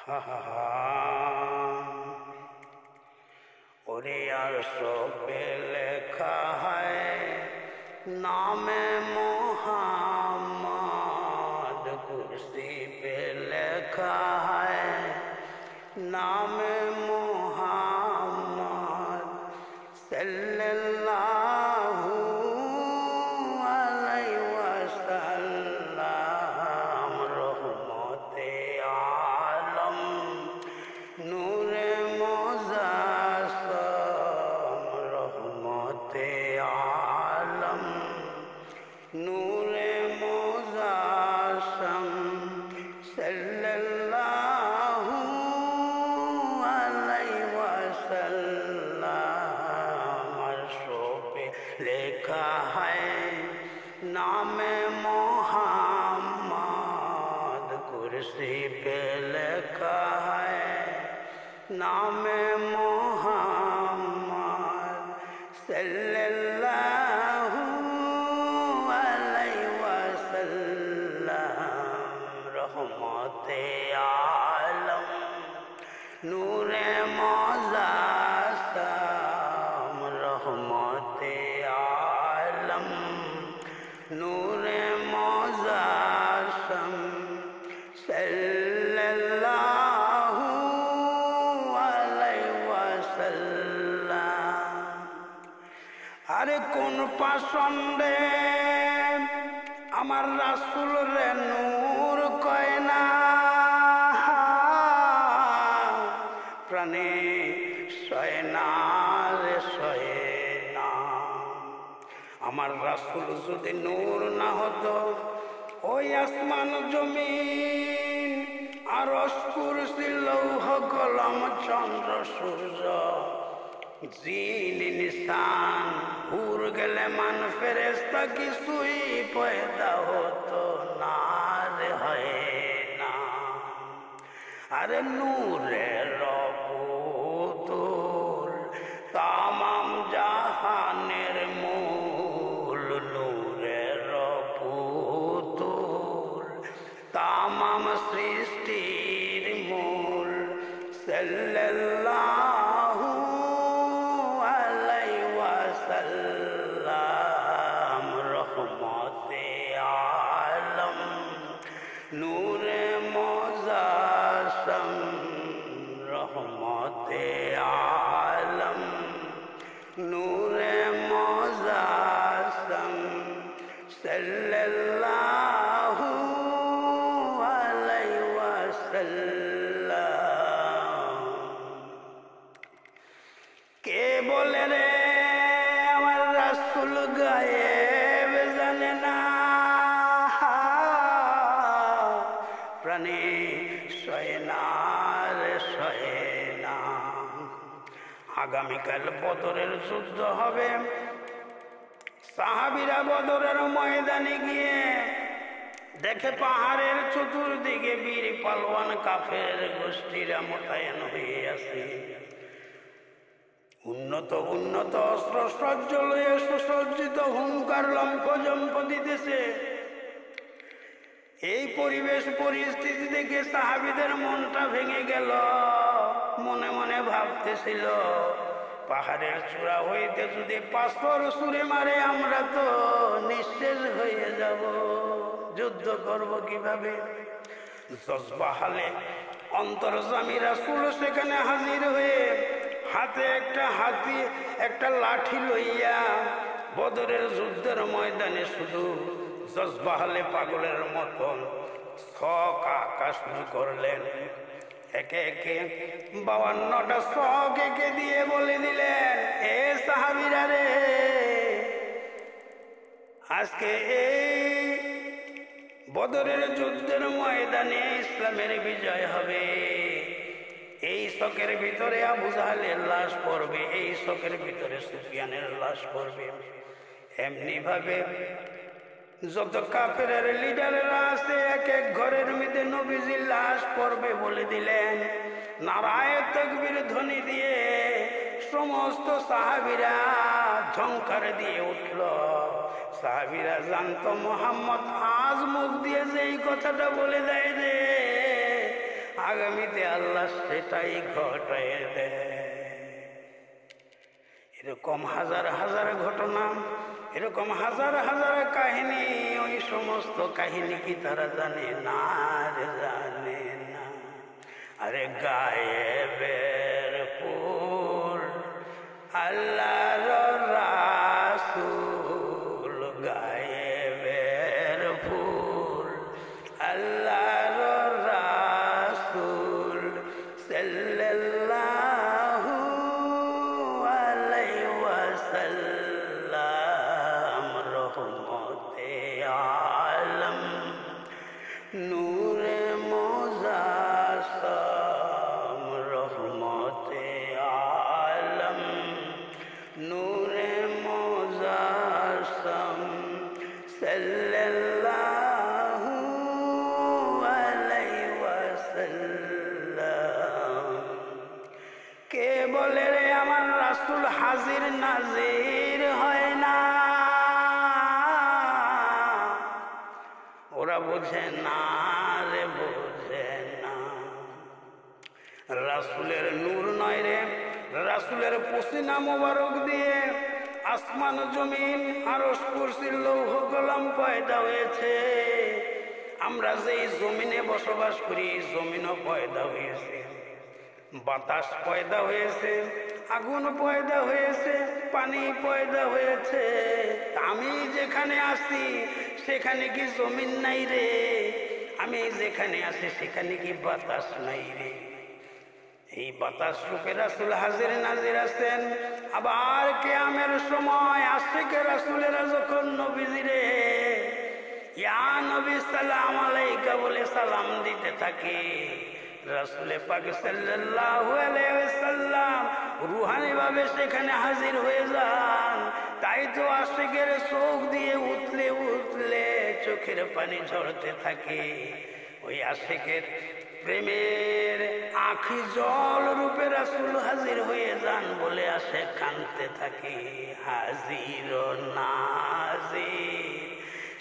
हा हा हा और अर्शो पे लिखा है नामे मोहम्मद, कुर्सी पे लिखा है नामे मोहम्मद सल्लल्लाहु अलैहि वसल्लम। रहमते आलम नूरे मुज़स्सम, रहमते आलम नूरे मुज़स्सम सल्लल्लाहु अलैहि वसल्लम। अर्शों पे लिखा है नामे मोहम्मद, कुर्सी पे लिखा है नामे मोहम्मद सल्लल्लाहु अलैहि वसल्लम। रहमते आलम नूरे मुज़स्सम, रहमते आलम नूरे मुज़स्सम सल्लल्लाहु अलैहि वसल्लम। আরে কোন পাষণ্ডে আমার রাসূল রে নূর কয় না, প্রাণে সয় না রে সয় না। আমার রাসূল যদি নূর না হতো, ওই আসমান জমিন আরশ কুরসি লৌহ কলম চন্দ্র সূর্য জিন ইনসান হুর গেলে মান ফেরেশতা কিছুই পয়দা হতো না রে, হয় না। আরে নূরের পুতুল তামাম জাহানের মূল, নূরের পুতুল তামাম সৃষ্টির মূল সাল্লাল্লাহু আলাইহি ওয়াসাল্লাম। রহমতে আলম নূরে মুজাসসাম, রহমতে আলম নূরে মুজাসসাম সাল্লাল্লাহু আলাইহি ওয়াসাল্লাম। কে বলে রে আমার রাসূল গায়েব জানে না, প্রাণে সয় না রে সয় না। আগামীকাল বদরের যুদ্ধ হবে। সাহাবীরা বদরের ময়দানে গিয়ে দেখে পাহাড়ের চতুর্দিকে বীর পালওয়ান কাফের গোষ্ঠীরা মোতায়েন হয়ে আছে। উন্নত উন্নত অস্ত্র সজ্জ লয়ে সুসজ্জিত হুঙ্কার লম্ফজম্প দিতেছে। এই পরিবেশ পরিস্থিতি দেখে সাহাবীদের মনটা ভেঙে গেল। মনে মনে ভাবতেছিল, পাহাড়ের চূড়া হইতে যদি পাথর ছুঁড়ে মারে আমরা তো নিঃশেষ হয়ে যাব, যুদ্ধ করব কিভাবে? জজবাহালে অন্তর্যামী রাসূল সেখানে হাজির হয়ে হাতে একটা লাঠি লইয়া বদরের যুদ্ধের ময়দানে শুধু জজবাহালে পাগলের মতন ছক আঁকা শুরু করলেন। একে একে 52টা ছক এঁকে দিয়ে বলে দিলেন, এ সাহাবীরা রে, আজকে এই বদরের যুদ্ধের ময়দানে ইসলামের বিজয় হবে। এই শোকের ভিতরে আবু জাহেলের লাশ পড়বে, এই শোকের ভিতরে সুফিয়ানের লাশ পড়বে। এমনি ভাবে যত কাফেরের লিডাররা আছে এক এক ঘরের মধ্যে নবীজির লাশ পড়বে বলে দিলেন। নারায়ে তাকবীর ধ্বনি দিয়ে সমস্ত সাহাবীরা ঝংকার দিয়ে উঠল। সাহাবীরা জানতো মুহাম্মদ আজ মুখ দিয়ে যে এই কথাটা বলে দেয় যে আগামীতে আল্লাহ সেটাই ঘটায় দেয়। এরকম হাজার হাজার ঘটনা, এরকম হাজার হাজার কাহিনী, ওই সমস্ত কাহিনী কি তারা জানে না? আর জানে না। আরে গায়েবের ফুল আল্লাহর রাসূল, গায়েবের ফুল আল্লাহর রাসূল সাল্লাল্লাহু আলাইহি ওয়াসাল্লাম, রহমতে আলম নূরে মুজাসসাম, রহমতে আলম নূরে মুজাসসাম সাল্লাল্লাহু আলাইহি ওয়াসাল্লাম। কে বলে রে আমার রাসূল হাজির নাজির হয় না? ওরা বোঝে না রে, বোঝে না। রাসূলের নূর নয় রে, রাসূলের পসিনা মোবারক দিয়ে আসমান জমিন আরশ কুরসি লৌহ কলম পয়দা হয়েছে। আমরা যেই জমিনে বসবাস করি, জমিনও পয়দা হয়েছে, বাতাস পয়দা হয়েছে, আগুন পয়দা হয়েছে, পানি পয়দা হয়েছে। আমি যেখানে আছি সেখানে কি জমিন নাই রে? আমি যেখানে আছি সেখানে কি বাতাস নাই রে? এই বাতাস রূপে রাসূল হাজির নাজির আছেন। আবার কিয়ামের সময় আশিকে রাসূলেরা যখন নবীজিরে ইয়া নবী সালাম আলাইকা বলে সালাম দিতে থাকে, রাসূলে পাক সাল্লাল্লাহু আলাইহি ওয়াসাল্লাম রুহানি ভাবে সেখানে হাজির হয়ে যান। তাই তো আশিকের চোখ দিয়ে উতলে উতলে চোখের পানি ঝরতে থাকে। ওই আশিকের প্রেমের আঁখি জল রূপে রাসূল হাজির হয়ে যান বলে আসে কাঁদতে থাকে। হাজির নাজির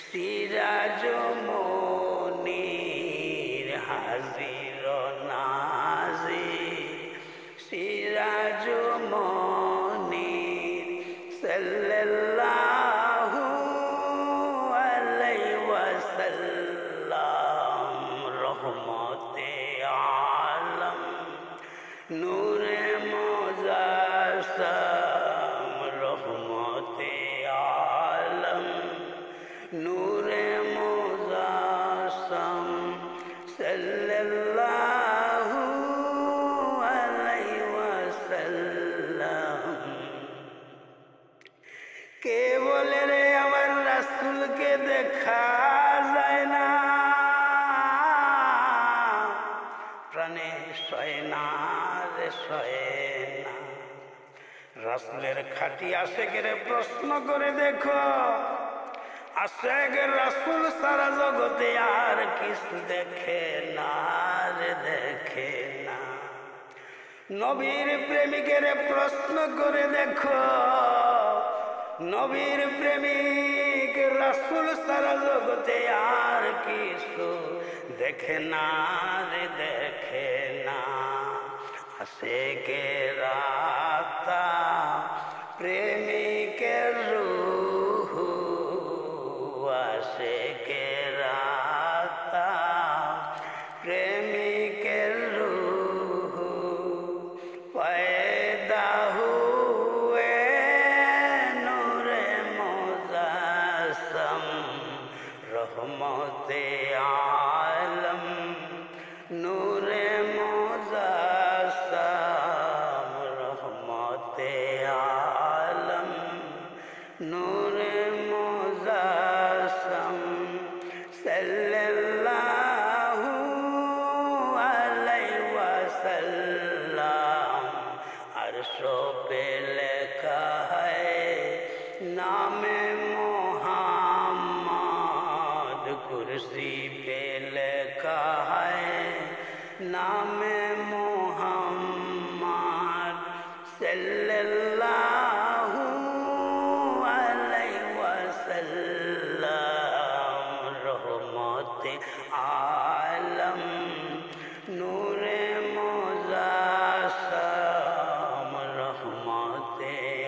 সিরাজ মুনীর, হাজির নাজির সিরাজ মুনীর সাল্লাল্লাহু আলাইহি ওয়াসাল্লাম, রহমতে আলম নূরে মুজাসসাম, রহমতে আলম নূরে মুজাসসাম সাল্লাল্লাহু আলাইহি ওয়াসাল্লাম। কে বলে রে আমার রাসূলকে দেখা যায় না? প্রাণে সয় না রে, সয় না। রাসূলের খাঁটি আশিকের প্রশ্ন করে দেখো, আশিকের রাসূল সারা জগতে আর কিছু দেখে না রে, দেখে না। নবীর প্রেমিকের প্রশ্ন করে দেখো, নবীর প্রেমিক রাসূল সারা জগতে আর কিছু দেখে না রে, দেখে না। আশিকের আত্মা প্রেমিকের রূহ, আশিকের আত্মা প্রেমিকের রূহ পয়দা হুয়ে নূরে মুজাসসাম, রহমতে আলম নূরে মুজাসসাম, রহমতে আলম নূরে মুজাসসাম সাল্লাল্লাহু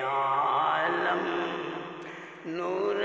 आलम नूर